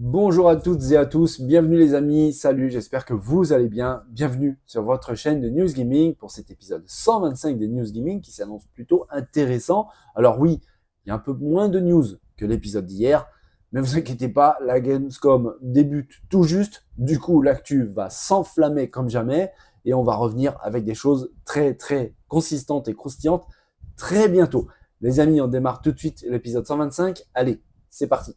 Bonjour à toutes et à tous, bienvenue les amis, salut, j'espère que vous allez bien. Bienvenue sur votre chaîne de News Gaming pour cet épisode 125 des News Gaming qui s'annonce plutôt intéressant. Alors oui, il y a un peu moins de news que l'épisode d'hier, mais vous inquiétez pas, la Gamescom débute tout juste. Du coup, l'actu va s'enflammer comme jamais et on va revenir avec des choses très consistantes et croustillantes très bientôt. Les amis, on démarre tout de suite l'épisode 125. Allez, c'est parti.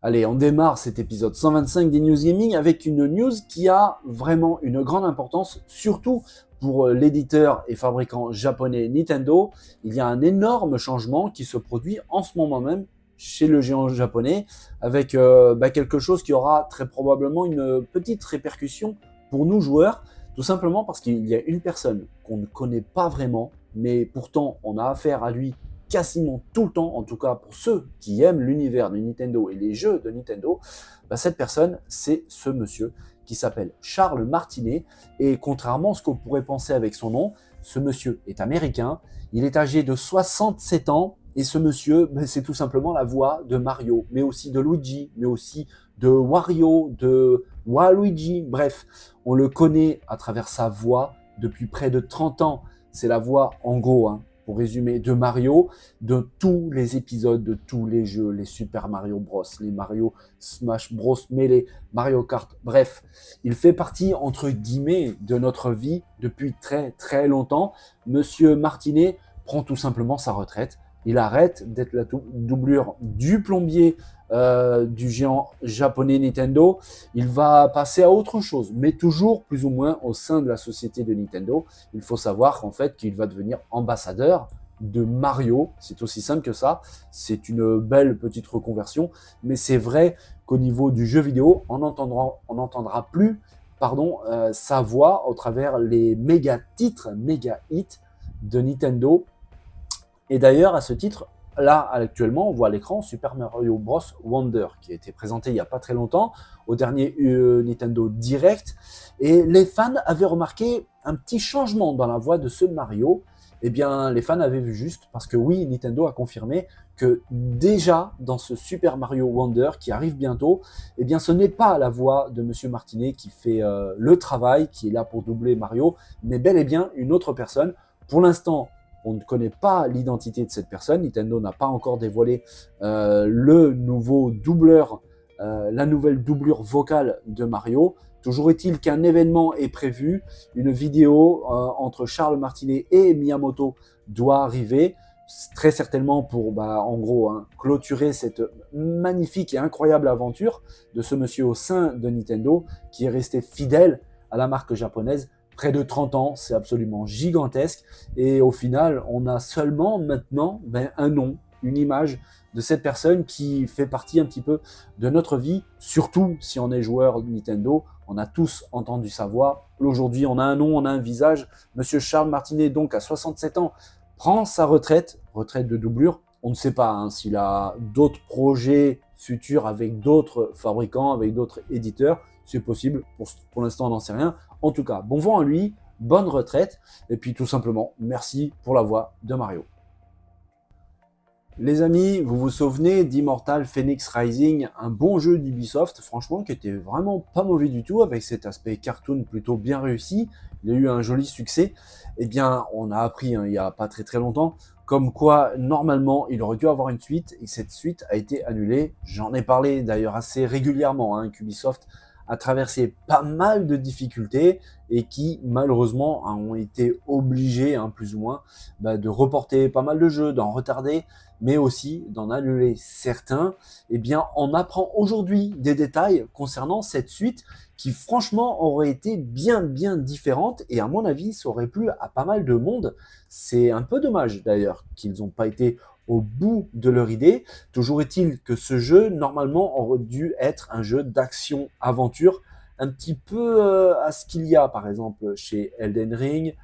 Allez, on démarre cet épisode 125 des News Gaming avec une news qui a vraiment une grande importance, surtout pour l'éditeur et fabricant japonais Nintendo. Il y a un énorme changement qui se produit en ce moment même chez le géant japonais, avec quelque chose qui aura très probablement une petite répercussion pour nous joueurs, tout simplement parce qu'il y a une personne qu'on ne connaît pas vraiment, mais pourtant on a affaire à lui quasiment tout le temps, en tout cas pour ceux qui aiment l'univers de Nintendo et les jeux de Nintendo, cette personne, c'est ce monsieur qui s'appelle Charles Martinet. Et contrairement à ce qu'on pourrait penser avec son nom, ce monsieur est américain, il est âgé de 67 ans, et ce monsieur, c'est tout simplement la voix de Mario, mais aussi de Luigi, mais aussi de Wario, de Waluigi, bref, on le connaît à travers sa voix depuis près de 30 ans. C'est la voix, en gros, pour résumer, de Mario, de tous les épisodes, de tous les jeux, les Super Mario Bros, les Mario Smash Bros Melee, Mario Kart, bref, il fait partie, entre guillemets, de notre vie depuis très longtemps. Monsieur Martinet prend tout simplement sa retraite. Il arrête d'être la doublure du plombier du géant japonais Nintendo. Il va passer à autre chose, mais toujours plus ou moins au sein de la société de Nintendo. Il faut savoir qu'en fait qu'il va devenir ambassadeur de Mario, c'est aussi simple que ça. C'est une belle petite reconversion, mais c'est vrai qu'au niveau du jeu vidéo, on n'entendra plus sa voix au travers les méga titres, méga hits de Nintendo. Et d'ailleurs, à ce titre, là, actuellement, on voit à l'écran Super Mario Bros. Wonder, qui a été présenté il n'y a pas très longtemps, au dernier Nintendo Direct. Et les fans avaient remarqué un petit changement dans la voix de ce Mario. Eh bien, les fans avaient vu juste, parce que oui, Nintendo a confirmé que déjà, dans ce Super Mario Wonder qui arrive bientôt, eh bien, ce n'est pas la voix de Monsieur Martinet qui fait le travail, qui est là pour doubler Mario, mais bel et bien une autre personne. Pour l'instant, on ne connaît pas l'identité de cette personne. Nintendo n'a pas encore dévoilé le nouveau doubleur, la nouvelle doublure vocale de Mario. Toujours est-il qu'un événement est prévu. Une vidéo entre Charles Martinet et Miyamoto doit arriver. Très certainement pour, en gros, clôturer cette magnifique et incroyable aventure de ce monsieur au sein de Nintendo qui est resté fidèle à la marque japonaise près de 30 ans, c'est absolument gigantesque. Et au final, on a seulement maintenant un nom, une image de cette personne qui fait partie un petit peu de notre vie, surtout si on est joueur Nintendo. On a tous entendu sa voix. Aujourd'hui, on a un nom, on a un visage. Monsieur Charles Martinet, donc à 67 ans, prend sa retraite de doublure. On ne sait pas s'il a d'autres projets futurs avec d'autres fabricants, avec d'autres éditeurs. C'est possible, pour l'instant on n'en sait rien. En tout cas, bon vent à lui, bonne retraite, et puis tout simplement, merci pour la voix de Mario. Les amis, vous vous souvenez d'Immortal Phoenix Rising, un bon jeu d'Ubisoft, franchement, qui était vraiment pas mauvais du tout, avec cet aspect cartoon plutôt bien réussi. Il a eu un joli succès. Eh bien, on a appris il n'y a pas très longtemps, comme quoi, normalement, il aurait dû avoir une suite, et cette suite a été annulée. J'en ai parlé d'ailleurs assez régulièrement, qu'Ubisoft a traversé pas mal de difficultés et qui malheureusement ont été obligés, plus ou moins, de reporter pas mal de jeux, d'en retarder, mais aussi d'en annuler certains. Eh bien, on apprend aujourd'hui des détails concernant cette suite qui franchement aurait été bien différente et à mon avis ça aurait plu à pas mal de monde. C'est un peu dommage d'ailleurs qu'ils n'ont pas été au bout de leur idée. Toujours est-il que ce jeu, normalement, aurait dû être un jeu d'action-aventure, un petit peu à ce qu'il y a, par exemple, chez Elden Ring,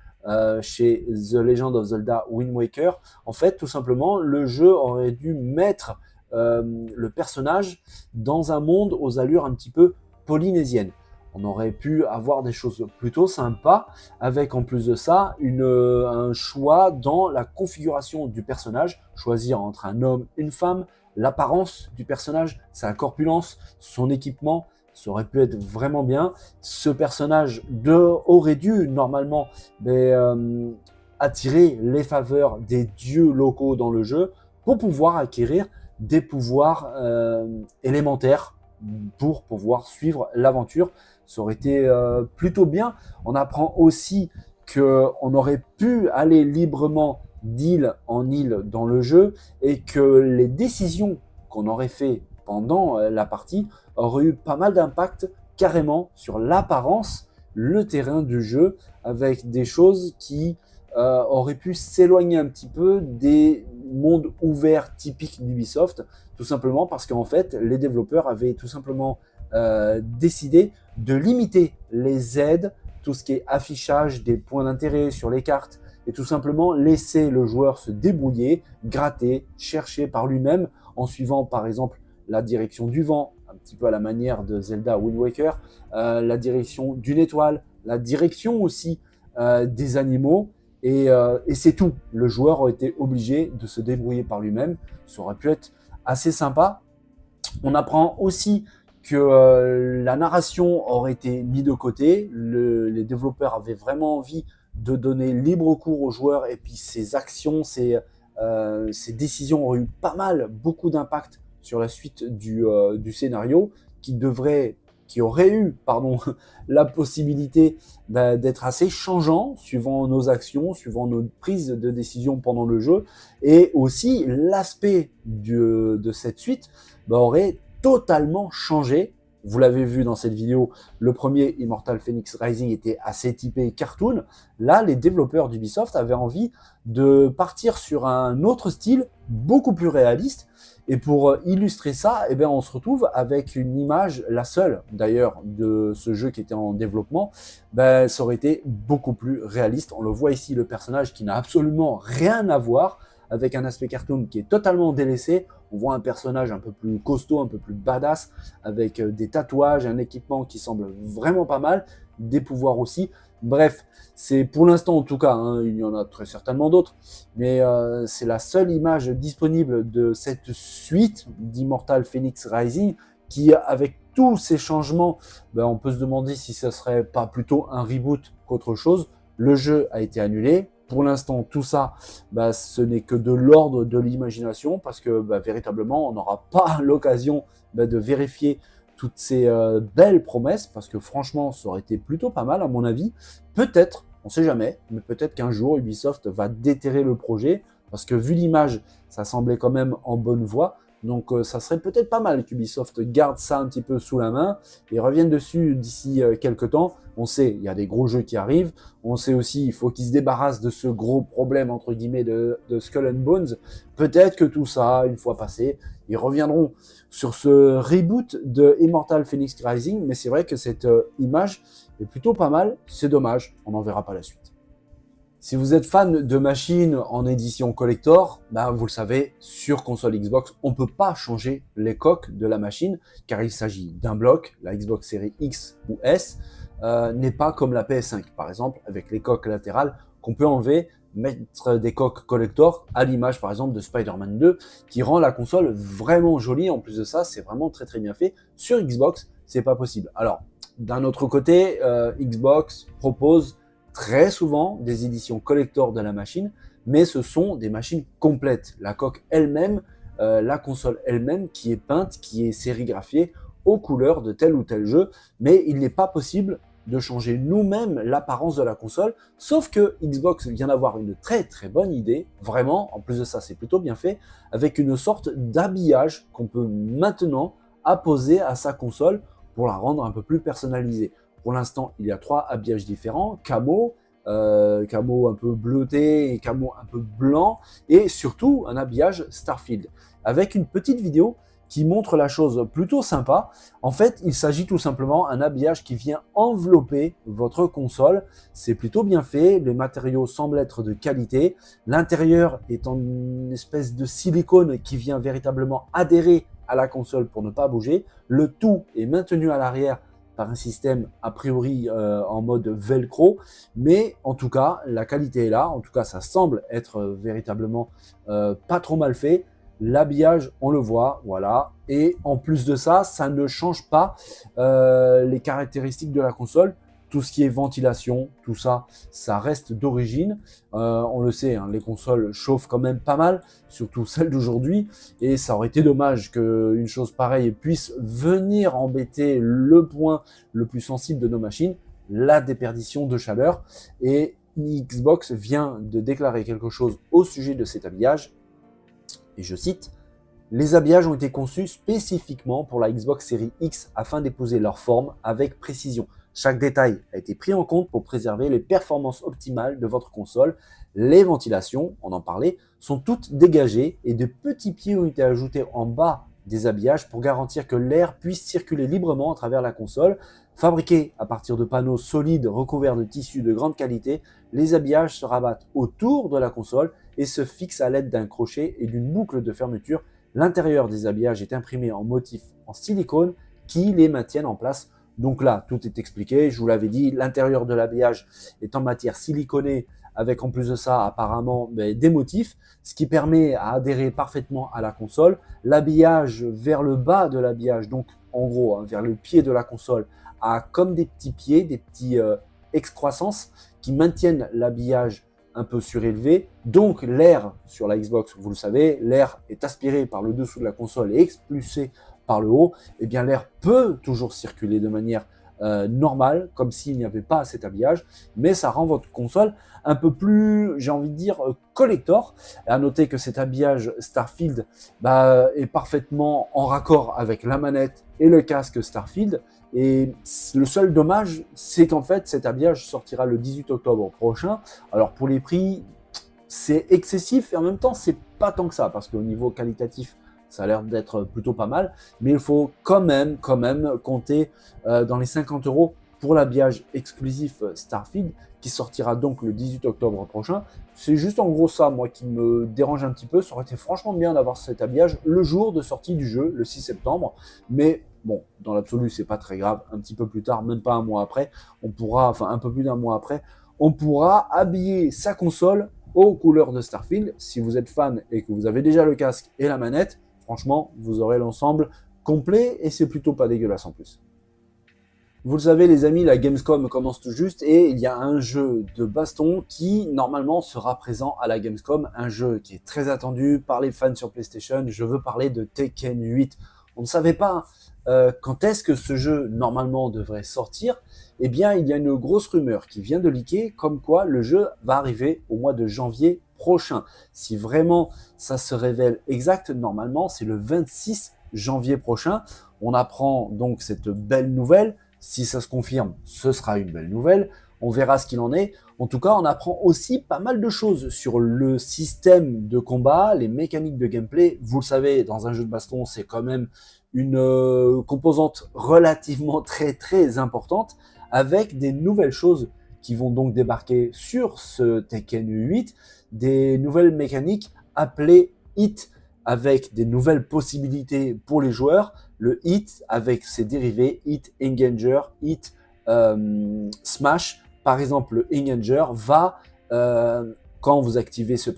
chez The Legend of Zelda Wind Waker. En fait, tout simplement, le jeu aurait dû mettre le personnage dans un monde aux allures un petit peu polynésiennes. On aurait pu avoir des choses plutôt sympas avec en plus de ça un choix dans la configuration du personnage, choisir entre un homme, une femme, l'apparence du personnage, sa corpulence, son équipement, ça aurait pu être vraiment bien. Ce personnage aurait dû normalement attirer les faveurs des dieux locaux dans le jeu pour pouvoir acquérir des pouvoirs élémentaires pour pouvoir suivre l'aventure. Ça aurait été plutôt bien. On apprend aussi qu'on aurait pu aller librement d'île en île dans le jeu et que les décisions qu'on aurait fait pendant la partie auraient eu pas mal d'impact carrément sur l'apparence, le terrain du jeu, avec des choses qui auraient pu s'éloigner un petit peu des mondes ouverts typiques d'Ubisoft, tout simplement parce qu'en fait, les développeurs avaient tout simplement décidé de limiter les aides, tout ce qui est affichage des points d'intérêt sur les cartes, et tout simplement laisser le joueur se débrouiller, gratter, chercher par lui-même, en suivant par exemple la direction du vent, un petit peu à la manière de Zelda Wind Waker, la direction d'une étoile, la direction aussi des animaux, et c'est tout. Le joueur a été obligé de se débrouiller par lui-même. Ça aurait pu être assez sympa. On apprend aussi que la narration aurait été mise de côté. Les développeurs avaient vraiment envie de donner libre cours aux joueurs, et puis ses actions, ses décisions auraient eu beaucoup d'impact sur la suite du scénario, qui aurait eu la possibilité d'être assez changeant suivant nos actions, suivant nos prises de décision pendant le jeu, et aussi l'aspect de cette suite aurait totalement changé. Vous l'avez vu dans cette vidéo, le premier Immortal Phoenix Rising était assez typé cartoon. Là, les développeurs d'Ubisoft avaient envie de partir sur un autre style, beaucoup plus réaliste. Et pour illustrer ça, on se retrouve avec une image, la seule d'ailleurs de ce jeu qui était en développement. Ça aurait été beaucoup plus réaliste. On le voit ici, le personnage qui n'a absolument rien à voir avec un aspect cartoon qui est totalement délaissé. On voit un personnage un peu plus costaud, un peu plus badass, avec des tatouages, un équipement qui semble vraiment pas mal, des pouvoirs aussi. Bref, c'est pour l'instant en tout cas, il y en a très certainement d'autres, mais c'est la seule image disponible de cette suite d'Immortal Phoenix Rising qui, avec tous ces changements, on peut se demander si ça serait pas plutôt un reboot qu'autre chose. Le jeu a été annulé. Pour l'instant, tout ça, ce n'est que de l'ordre de l'imagination, parce que véritablement, on n'aura pas l'occasion de vérifier toutes ces belles promesses, parce que franchement, ça aurait été plutôt pas mal à mon avis. Peut-être, on ne sait jamais, mais peut-être qu'un jour, Ubisoft va déterrer le projet, parce que vu l'image, ça semblait quand même en bonne voie. Donc ça serait peut-être pas mal qu'Ubisoft garde ça un petit peu sous la main et revienne dessus d'ici quelques temps. On sait, il y a des gros jeux qui arrivent. On sait aussi, il faut qu'ils se débarrassent de ce gros problème, entre guillemets, de Skull and Bones. Peut-être que tout ça, une fois passé, ils reviendront sur ce reboot de Immortal Phoenix Rising. Mais c'est vrai que cette image est plutôt pas mal. C'est dommage, on n'en verra pas la suite. Si vous êtes fan de machines en édition collector, vous le savez, sur console Xbox, on ne peut pas changer les coques de la machine, car il s'agit d'un bloc. La Xbox Series X ou S n'est pas comme la PS5, par exemple, avec les coques latérales qu'on peut enlever, mettre des coques collector, à l'image, par exemple, de Spider-Man 2, qui rend la console vraiment jolie. En plus de ça, c'est vraiment très très bien fait. Sur Xbox, c'est pas possible. Alors, d'un autre côté, Xbox propose très souvent des éditions collector de la machine, mais ce sont des machines complètes. La coque elle-même, la console elle-même qui est peinte, qui est sérigraphiée aux couleurs de tel ou tel jeu, mais il n'est pas possible de changer nous-mêmes l'apparence de la console, sauf que Xbox vient d'avoir une très très bonne idée, vraiment, en plus de ça c'est plutôt bien fait, avec une sorte d'habillage qu'on peut maintenant apposer à sa console pour la rendre un peu plus personnalisée. Pour l'instant, il y a 3 habillages différents, camo un peu bleuté et camo un peu blanc, et surtout un habillage Starfield, avec une petite vidéo qui montre la chose plutôt sympa. En fait, il s'agit tout simplement d'un habillage qui vient envelopper votre console. C'est plutôt bien fait, les matériaux semblent être de qualité, l'intérieur est en une espèce de silicone qui vient véritablement adhérer à la console pour ne pas bouger. Le tout est maintenu à l'arrière par un système a priori en mode velcro, mais en tout cas, la qualité est là. En tout cas, ça semble être véritablement pas trop mal fait. L'habillage, on le voit, voilà. Et en plus de ça, ça ne change pas les caractéristiques de la console. Tout ce qui est ventilation, tout ça, ça reste d'origine. On le sait, hein, les consoles chauffent quand même pas mal, surtout celles d'aujourd'hui. Et ça aurait été dommage qu'une chose pareille puisse venir embêter le point le plus sensible de nos machines, la déperdition de chaleur. Et Xbox vient de déclarer quelque chose au sujet de cet habillage. Et je cite, « Les habillages ont été conçus spécifiquement pour la Xbox Series X afin d'épouser leur forme avec précision. Chaque détail a été pris en compte pour préserver les performances optimales de votre console. Les ventilations, on en parlait, sont toutes dégagées et de petits pieds ont été ajoutés en bas des habillages pour garantir que l'air puisse circuler librement à travers la console. Fabriqués à partir de panneaux solides recouverts de tissus de grande qualité, les habillages se rabattent autour de la console et se fixent à l'aide d'un crochet et d'une boucle de fermeture. L'intérieur des habillages est imprimé en motifs en silicone qui les maintiennent en place. » Donc là, tout est expliqué. Je vous l'avais dit, l'intérieur de l'habillage est en matière siliconée avec en plus de ça apparemment des motifs, ce qui permet à adhérer parfaitement à la console. L'habillage vers le bas de l'habillage, donc en gros vers le pied de la console, a comme des petits pieds, des petits excroissances qui maintiennent l'habillage un peu surélevé. Donc l'air sur la Xbox, vous le savez, l'air est aspiré par le dessous de la console et expulsé par le haut. Et bien l'air peut toujours circuler de manière normale, comme s'il n'y avait pas cet habillage, mais ça rend votre console un peu plus, j'ai envie de dire, collector. Et à noter que cet habillage Starfield est parfaitement en raccord avec la manette et le casque Starfield. Et le seul dommage, c'est qu'en fait, cet habillage sortira le 18 octobre prochain. Alors pour les prix, c'est excessif et en même temps, c'est pas tant que ça, parce qu'au niveau qualitatif, ça a l'air d'être plutôt pas mal, mais il faut quand même compter dans les 50 € pour l'habillage exclusif Starfield, qui sortira donc le 18 octobre prochain. C'est juste en gros ça, moi, qui me dérange un petit peu. Ça aurait été franchement bien d'avoir cet habillage le jour de sortie du jeu, le 6 septembre, mais bon, dans l'absolu, c'est pas très grave. Un petit peu plus tard, même pas un mois après, un peu plus d'un mois après, on pourra habiller sa console aux couleurs de Starfield. Si vous êtes fan et que vous avez déjà le casque et la manette, franchement, vous aurez l'ensemble complet et c'est plutôt pas dégueulasse en plus. Vous le savez les amis, la Gamescom commence tout juste et il y a un jeu de baston qui normalement sera présent à la Gamescom, un jeu qui est très attendu par les fans sur PlayStation. Je veux parler de Tekken 8. On ne savait pas quand est-ce que ce jeu normalement devrait sortir. Eh bien, il y a une grosse rumeur qui vient de leaker comme quoi le jeu va arriver au mois de janvier prochain. Si vraiment ça se révèle exact, normalement c'est le 26 janvier prochain. On apprend donc cette belle nouvelle. Si ça se confirme, ce sera une belle nouvelle. On verra ce qu'il en est. En tout cas, on apprend aussi pas mal de choses sur le système de combat, les mécaniques de gameplay. Vous le savez, dans un jeu de baston, c'est quand même une composante relativement très importante, avec des nouvelles choses qui vont donc débarquer sur ce Tekken 8, des nouvelles mécaniques appelées hit, avec des nouvelles possibilités pour les joueurs. Le hit avec ses dérivés, hit engager, hit smash. Par exemple, le engager va, quand vous activez cette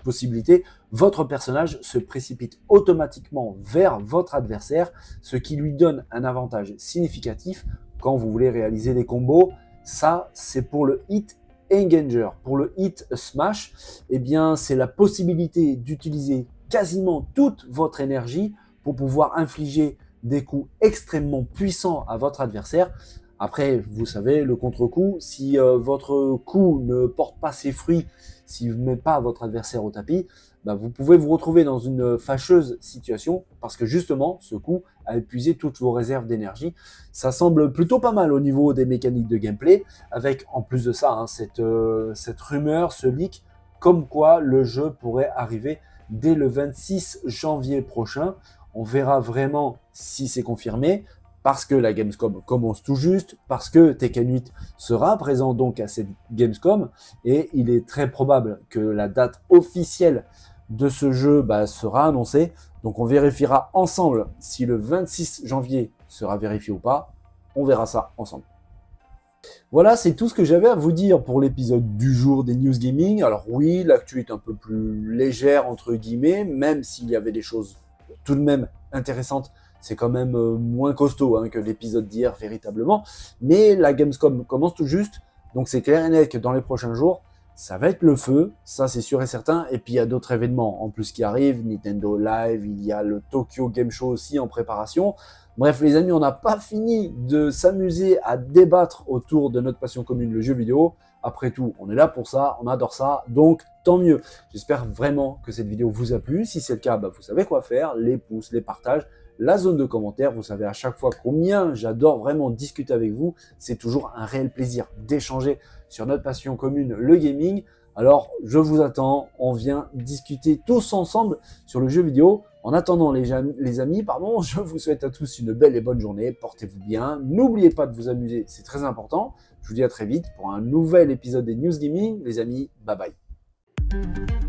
possibilité, votre personnage se précipite automatiquement vers votre adversaire, ce qui lui donne un avantage significatif quand vous voulez réaliser des combos. Ça, c'est pour le hit engager. Pour le hit smash, eh bien, c'est la possibilité d'utiliser quasiment toute votre énergie pour pouvoir infliger des coups extrêmement puissants à votre adversaire. Après, vous savez, le contre-coup, si votre coup ne porte pas ses fruits, si vous ne mettez pas votre adversaire au tapis, vous pouvez vous retrouver dans une fâcheuse situation parce que justement, ce coup a épuisé toutes vos réserves d'énergie. Ça semble plutôt pas mal au niveau des mécaniques de gameplay, avec en plus de ça, cette rumeur, ce leak, comme quoi le jeu pourrait arriver dès le 26 janvier prochain. On verra vraiment si c'est confirmé, parce que la Gamescom commence tout juste, parce que Tekken 8 sera présent donc à cette Gamescom, et il est très probable que la date officielle de ce jeu sera annoncée. Donc on vérifiera ensemble si le 26 janvier sera vérifié ou pas. On verra ça ensemble. Voilà, c'est tout ce que j'avais à vous dire pour l'épisode du jour des News Gaming. Alors oui, l'actu est un peu plus légère, entre guillemets, même s'il y avait des choses tout de même intéressantes. C'est quand même moins costaud que l'épisode d'hier, véritablement. Mais la Gamescom commence tout juste, donc c'est clair et net que dans les prochains jours, ça va être le feu, ça c'est sûr et certain. Et puis il y a d'autres événements en plus qui arrivent, Nintendo Live, il y a le Tokyo Game Show aussi en préparation. Bref les amis, on n'a pas fini de s'amuser à débattre autour de notre passion commune, le jeu vidéo. Après tout, on est là pour ça, on adore ça, donc tant mieux. J'espère vraiment que cette vidéo vous a plu. Si c'est le cas, vous savez quoi faire, les pouces, les partages, la zone de commentaires. Vous savez à chaque fois combien j'adore vraiment discuter avec vous. C'est toujours un réel plaisir d'échanger sur notre passion commune, le gaming. Alors, je vous attends, on vient discuter tous ensemble sur le jeu vidéo. En attendant, les amis, je vous souhaite à tous une belle et bonne journée. Portez-vous bien. N'oubliez pas de vous amuser, c'est très important. Je vous dis à très vite pour un nouvel épisode des News Gaming. Les amis, bye bye.